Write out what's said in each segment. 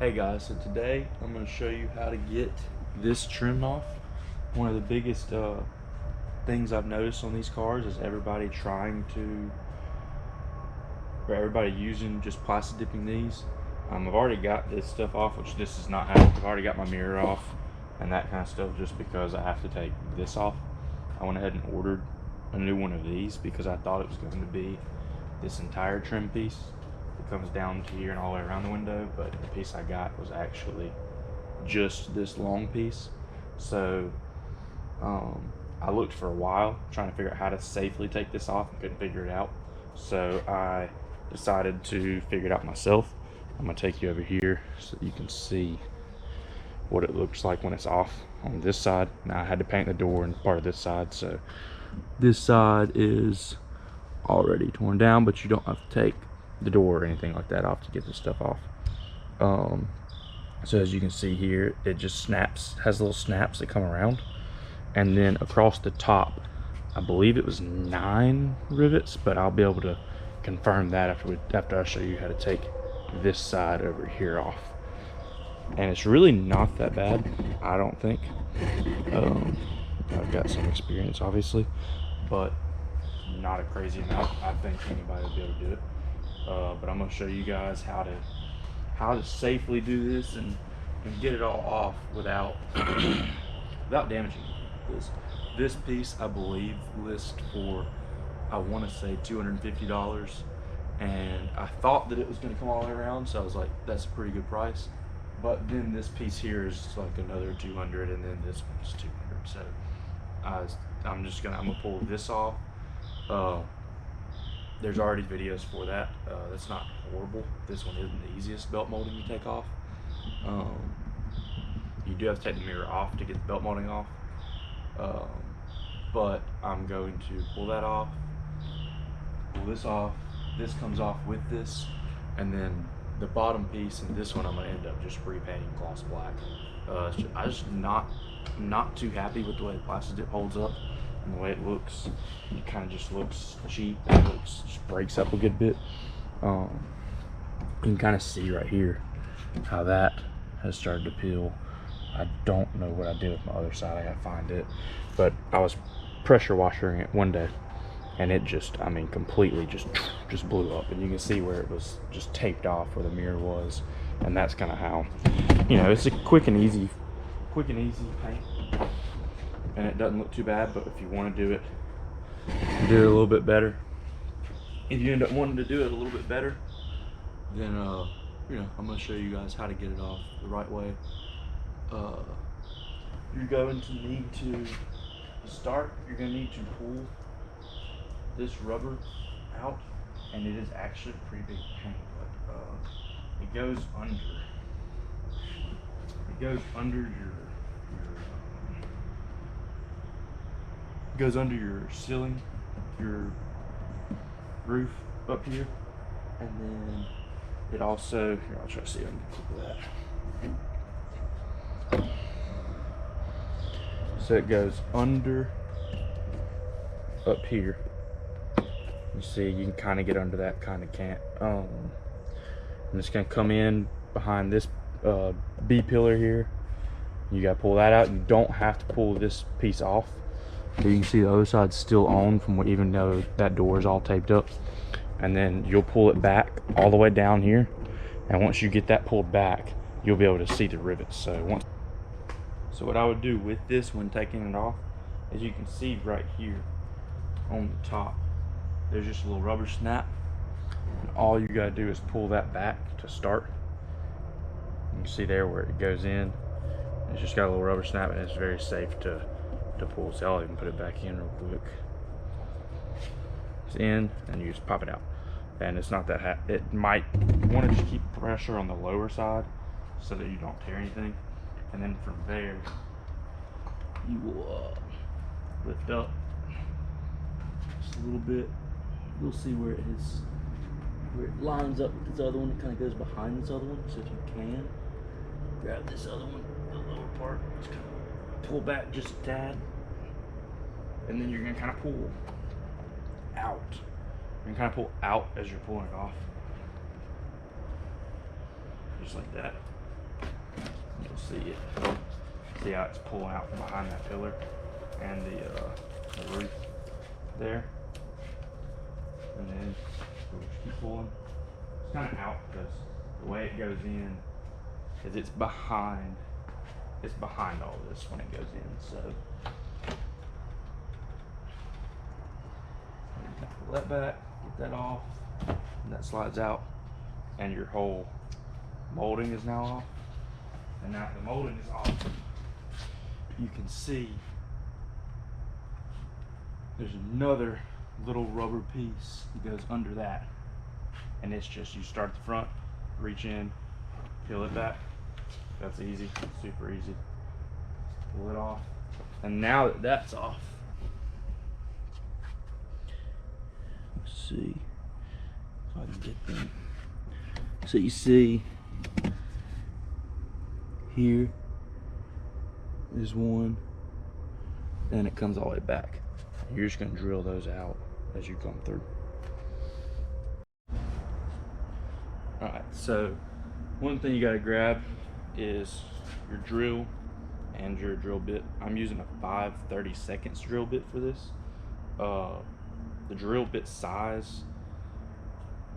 Hey guys, so today I'm going to show you how to get this trim off. One of the biggest things I've noticed on these cars is everybody using just plastic dipping these. I've already got this stuff off, which this is not how. I've already got my mirror off and that kind of stuff just because I have to take this off. I went ahead and ordered a new one of these because I thought it was going to be this entire trim piece. It comes down to here and all the way around the window, but the piece I got was actually just this long piece. So I looked for a while trying to figure out how to safely take this off and couldn't figure it out. So I decided to figure it out myself. I'm gonna take you over here so that you can see what it looks like when it's off on this side. Now I had to paint the door and part of this side, so this side is already torn down, but you don't have to take the door or anything like that off to get this stuff off. So as you can see here, it just snaps, has little snaps that come around, and then across the top, I believe it was 9 rivets, but I'll be able to confirm that after I show you how to take this side over here off. And it's really not that bad, I don't think. I've got some experience obviously, but not a crazy amount. I think anybody will be able to do it. But I'm going to show you guys how to safely do this and get it all off without without damaging this piece. I believe lists for, I want to say $250, and I thought that it was going to come all the way around, so I was like, that's a pretty good price. But then this piece here is like another 200, and then this one's 200. So I'm gonna pull this off. There's already videos for that. That's not horrible. This one isn't the easiest belt molding to take off. You do have to take the mirror off to get the belt molding off. But I'm going to pull that off, pull this off. This comes off with this, and then the bottom piece and this one I'm going to end up just repainting gloss black. I'm just not too happy with the way the plastic dip holds up and the way it looks. It kind of just looks cheap. It just breaks up a good bit. You can kind of see right here how that has started to peel. I don't know what I did with my other side. I gotta find it. But I was pressure washing it one day, and it just, I mean, completely just blew up. And you can see where it was just taped off where the mirror was. And that's kind of how, you know, it's a quick and easy paint. And it doesn't look too bad, but if you want to do it a little bit better, if you end up wanting to do it a little bit better, then you know, I'm going to show you guys how to get it off the right way. You're going to need to start, you're going to need to pull this rubber out, and it is actually a pretty big pain, but it goes under your ceiling, your roof up here, and then it also, here, I'll try to see if I can clip that. So it goes under up here. You see, you can kind of get under that, kind of can't. I'm just gonna come in behind this B pillar here. You gotta pull that out. You don't have to pull this piece off. But you can see the other side's still on from what, even though that door is all taped up. And then you'll pull it back all the way down here. And once you get that pulled back, you'll be able to see the rivets. So what I would do with this when taking it off, as you can see right here on the top, there's just a little rubber snap, and all you gotta do is pull that back to start. You can see there where it goes in. It's just got a little rubber snap, and it's very safe to pull. So I'll even put it back in real quick. It's in, and you just pop it out. And it's not that it might, you want to just keep pressure on the lower side so that you don't tear anything. And then from there, you will lift up just a little bit. You'll see where it lines up with this other one. It kind of goes behind this other one. So if you can, grab this other one, the lower part, just kind of pull back just a tad. And then you're going to kind of pull out. You're going to kind of pull out as you're pulling it off. Just like that. You'll see it. See how it's pulling out from behind that pillar and the roof there. And then we'll just keep pulling. It's kind of out because the way it goes in is it's behind all this when it goes in. So pull that back, get that off, and that slides out, and your whole molding is now off. And now the molding is off, you can see there's another little rubber piece that goes under that, and it's just, you start at the front, reach in, peel it back. That's easy, super easy. Pull it off, and now that that's off, let's see if I can get them. So you see here is one, and it comes all the way back. You're just going to drill those out as you come through. Alright, so one thing you got to grab is your drill and your drill bit. I'm using a 5/32 drill bit for this. The drill bit size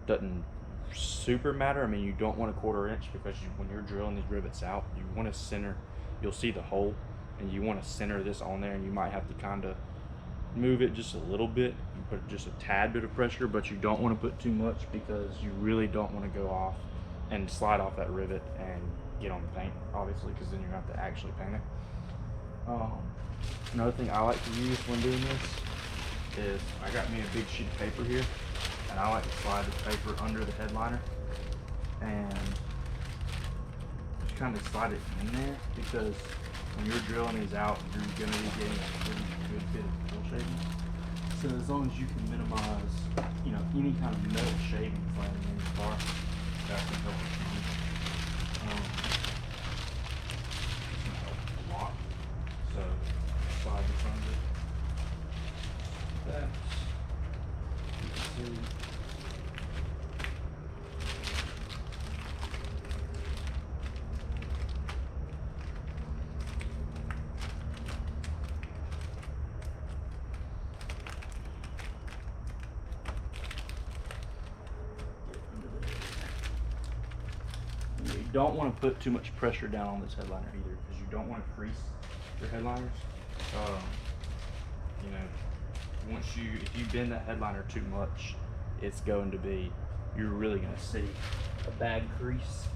doesn't super matter. I mean, you don't want a 1/4 inch because when you're drilling these rivets out, you want to center, you'll see the hole, and you want to center this on there, and you might have to kind of move it just a little bit and put just a tad bit of pressure, but you don't want to put too much because you really don't want to go off and slide off that rivet and get on the paint, obviously, because then you have to actually paint it. Another thing I like to use when doing this is I got me a big sheet of paper here, and I like to slide this paper under the headliner and just kind of slide it in there, because when you're drilling these out, you're going to be getting a pretty good bit of full shaving. So as long as you can minimize, you know, any kind of metal shavings landing in your car, that can help a ton. It's going to help a lot. So slide this under. That. You can see. You don't want to put too much pressure down on this headliner either, because you don't want to crease your headliners. You know, if you bend that headliner too much, it's going to be, you're really going to see a bad crease.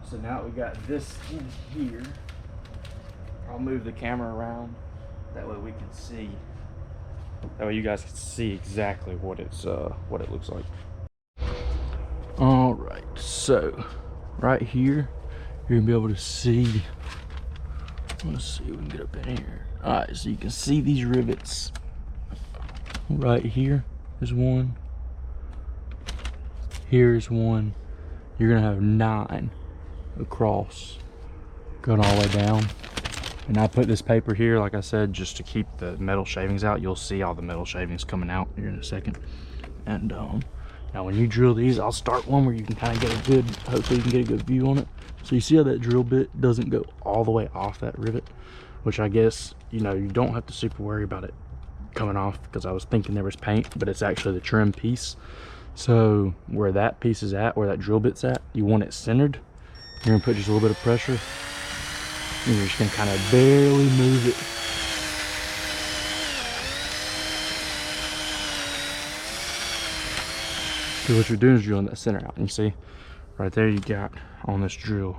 So now we got this in here. I'll move the camera around, that way we can see, that way you guys can see exactly what it looks like. All right, so right here, you're gonna be able to see, let's see if we can get up in here. All right, so you can see these rivets. Right here is one, here's one. You're gonna have 9 across, going all the way down. And I put this paper here, like I said, just to keep the metal shavings out. You'll see all the metal shavings coming out here in a second. And now when you drill these, I'll start one where you can kind of get a good, hopefully you can get a good view on it. So you see how that drill bit doesn't go all the way off that rivet, which I guess, you know, you don't have to super worry about it coming off, because I was thinking there was paint, but it's actually the trim piece. So where that piece is at, where that drill bit's at, you want it centered. You're gonna put just a little bit of pressure, and you're just gonna kind of barely move it. So what you're doing is drilling that center out, and you see right there you got on this drill,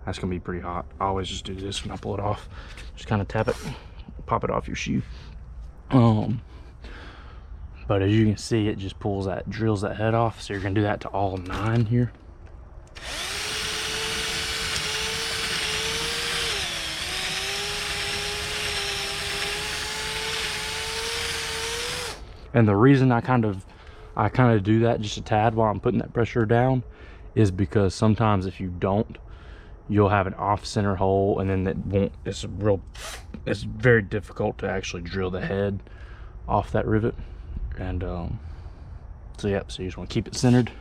that's gonna be pretty hot. I always just do this when I pull it off, just kind of tap it, pop it off your shoe. But as you can see, it just drills that head off. So you're gonna do that to all 9 here. And the reason I kind of do that just a tad while I'm putting that pressure down is because sometimes if you don't, you'll have an off-center hole, and then it won't. It's very difficult to actually drill the head off that rivet. And so yep. So you just want to keep it centered.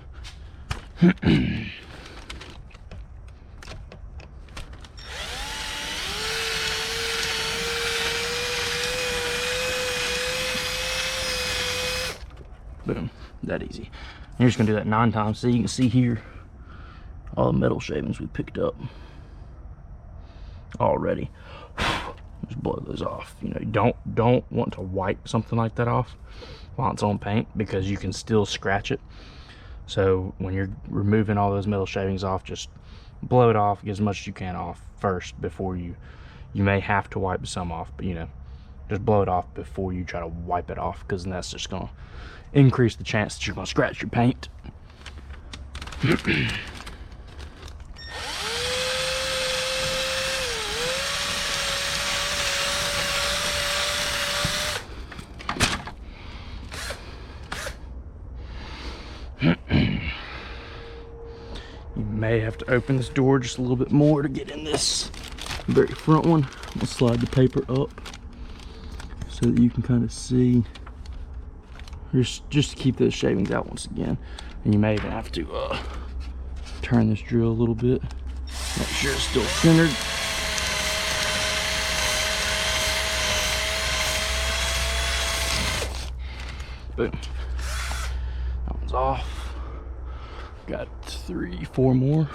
you're just gonna do that 9 times. So you can see here all the metal shavings we picked up already. Just blow those off. You know, you don't want to wipe something like that off while it's on paint, because you can still scratch it. So when you're removing all those metal shavings off, just blow it off, get as much as you can off first before you may have to wipe some off, but you know, just blow it off before you try to wipe it off, because then that's just gonna increase the chance that you're gonna scratch your paint. You may have to open this door just a little bit more to get in this very front one. I'm gonna slide the paper up so that you can kind of see, just to keep those shavings out once again. And you may even have to turn this drill a little bit, make sure it's still centered. Boom. That one's off. Got 3, 4 more.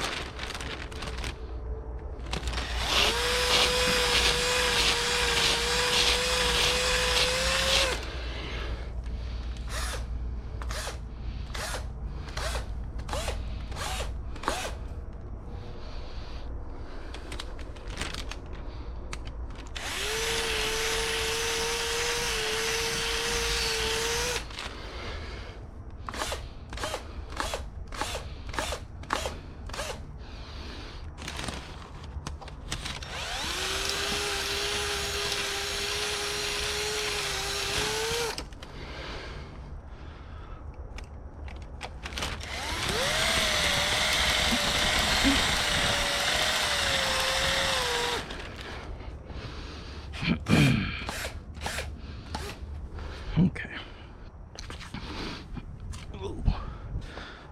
Okay.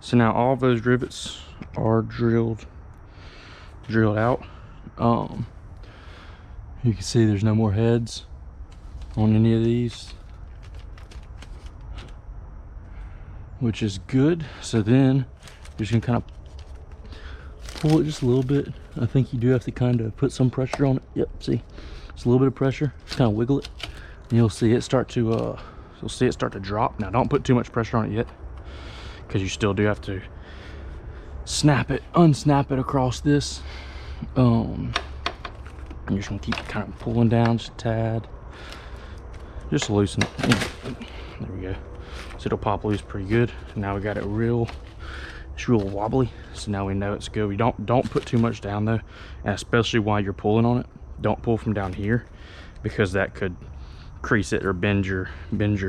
So now all of those rivets are drilled out. You can see there's no more heads on any of these, which is good. So then you're just gonna kind of pull it just a little bit. I think you do have to kind of put some pressure on it. Yep, see, just a little bit of pressure. Just kind of wiggle it, and you'll see it start to drop. Now don't put too much pressure on it yet, because you still do have to unsnap it across this. You're just gonna keep kind of pulling down just a tad, just loosen it. There we go. So it'll pop loose pretty good. Now we got it it's real wobbly. So now we know it's good. We don't put too much down though, and especially while you're pulling on it, don't pull from down here, because that could crease it or bend your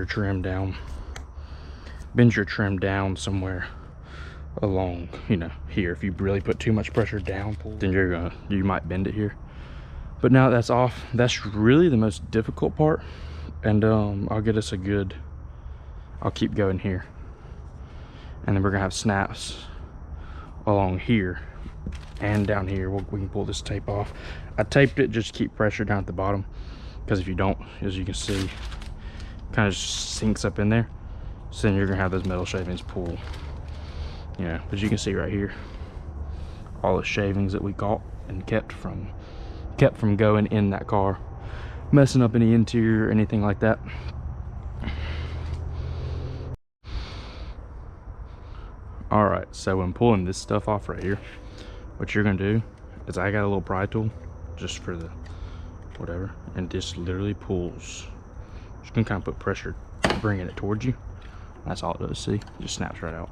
trim down. Bend your trim down somewhere along, you know, here. If you really put too much pressure down, then you might bend it here. But now that's off, that's really the most difficult part. And I'll get us I'll keep going here, and then we're gonna have snaps along here and down here. We can pull this tape off. I taped it just to keep pressure down at the bottom, because if you don't, as you can see, kind of sinks up in there. So then you're gonna have those metal shavings pull, you know. But you can see right here all the shavings that we caught and kept from going in that car, messing up any interior or anything like that. All right, so when pulling this stuff off right here, what you're gonna do is, I got a little pry tool just for the whatever, and just literally pulls. Just gonna kind of put pressure, bringing it towards you. That's all it does. See, it just snaps right out.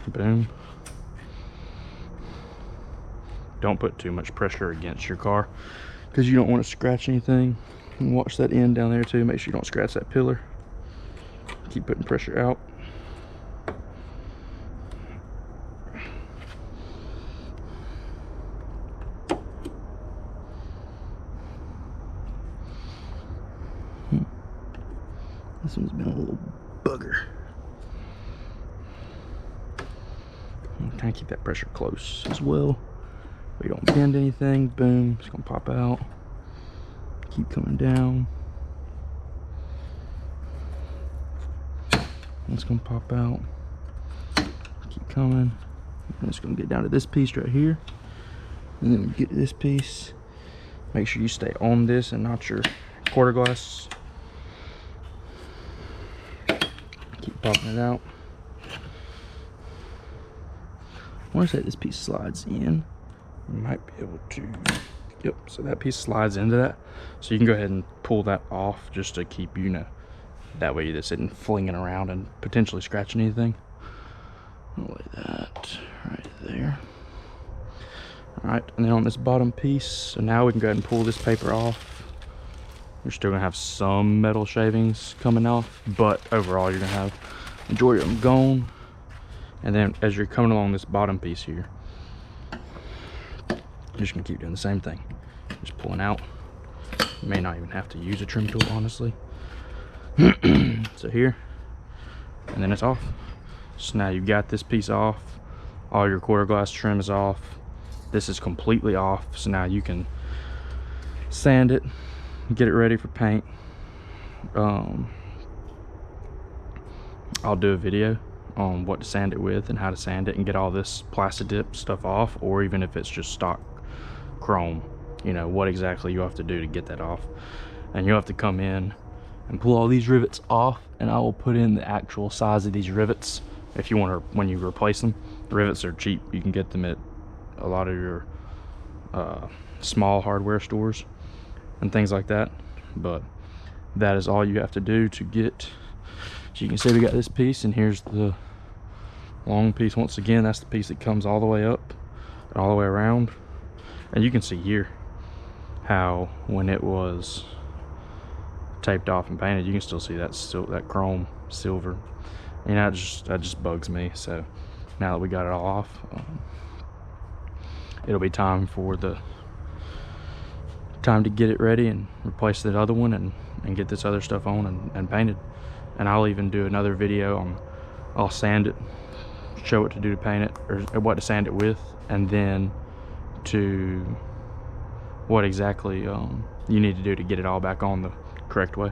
Boom. Don't put too much pressure against your car, because you don't want to scratch anything. And watch that end down there too. Make sure you don't scratch that pillar. Keep putting pressure out. This one's been a little bugger. Kind of keep that pressure close as well. We don't bend anything. Boom, it's gonna pop out. Keep coming down. It's gonna pop out. Keep coming. I'm just gonna get down to this piece right here. And then we get to this piece. Make sure you stay on this and not your quarter glass. Keep popping it out. I want to say this piece slides in. You might be able to. Yep, so that piece slides into that. So you can go ahead and pull that off just to keep, you know, that way this isn't flinging around and potentially scratching anything. I'll lay that right there. Alright, and then on this bottom piece, so now we can go ahead and pull this paper off. You're still gonna have some metal shavings coming off, but overall you're gonna have the majority of them gone. And then as you're coming along this bottom piece here, you're just gonna keep doing the same thing. Just pulling out. You may not even have to use a trim tool, honestly. So here, and then it's off. So now you've got this piece off. All your quarter glass trim is off. This is completely off. So now you can sand it, get it ready for paint. I'll do a video on what to sand it with and how to sand it and get all this plastidip stuff off, or even if it's just stock chrome, you know, what exactly you have to do to get that off. And you'll have to come in and pull all these rivets off, and I will put in the actual size of these rivets if you want to, when you replace them. The rivets are cheap. You can get them at a lot of your small hardware stores and things like that, but that is all you have to do to get. So you can see we got this piece, and here's the long piece. Once again, that's the piece that comes all the way up and all the way around. And you can see here how when it was taped off and painted, you can still see that that chrome silver. And that just bugs me. So now that we got it all off, it'll be time to get it ready and replace that other one and get this other stuff on and painted. And I'll even do another video on, I'll sand it, show what to do to paint it, or what to sand it with, and then to what exactly you need to do to get it all back on the correct way.